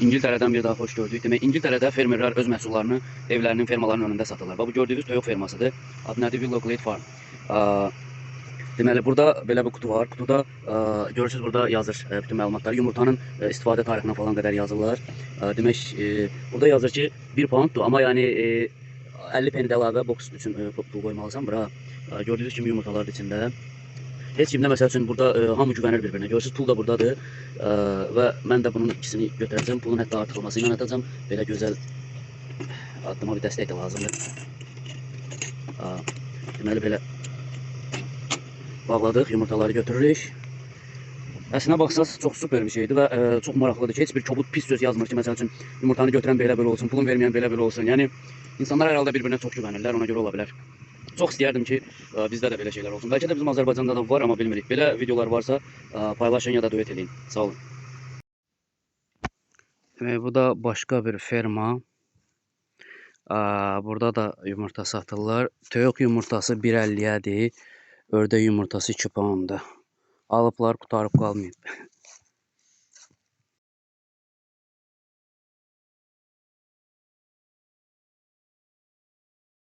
İngiltərədən bir daha xoş gördük. Demək, İngiltərədə fermerlər öz məhsullarını evlərinin, fermaların önündə satırlar. Bu gördüyünüz toyuq fermasıdır. Adı nədir? Willow Glade Farm. Deməli, burada belə bir kutu var. Kutuda görürsünüz, burada yazır bütün məlumatları. Yumurtanın istifadə tarixinə falan qədər yazırlar. Demək, burada yazır ki, 1 pounddur, amma yəni 50 peni də əlavə boks üçün pul qoymalısan bura. Gördüyünüz kimi yumurtalar içində. Heç kimdə məsəl üçün burada hamı güvənir bir-birinə. Görürsünüz, pul da buradadır. Və mən də bunun ikisini götürəcəm. Pulun hətta artırılması ilə atacağım. Belə gözəl addıma bir dəstək də lazımdır. Deməli, belə bağladıq, yumurtaları götürürük. Əslinə baxsaz çox super bir şeydir və çox maraqlıdır ki, heç bir kobud pis söz yazmır ki, məsəl üçün yumurtanı götürən belə olsun, pulun verməyən belə olsun. Yəni insanlar hər halda bir-birinə çox güvənirlər, ona görə ola bilər. Çox istəyərdim ki, bizdə də belə şeylər olsun. Bəlkə də bizim Azərbaycanda da var, amma bilmirik. Belə videolar varsa paylaşın ya da duet edin. Sağ olun. Demək, bu da başqa bir ferma. Burada da yumurta satırlar. Toyuq yumurtası 1.50-yədir. Ördək yumurtası 2 poundda. Alıblar, qutarıb qalmayıb.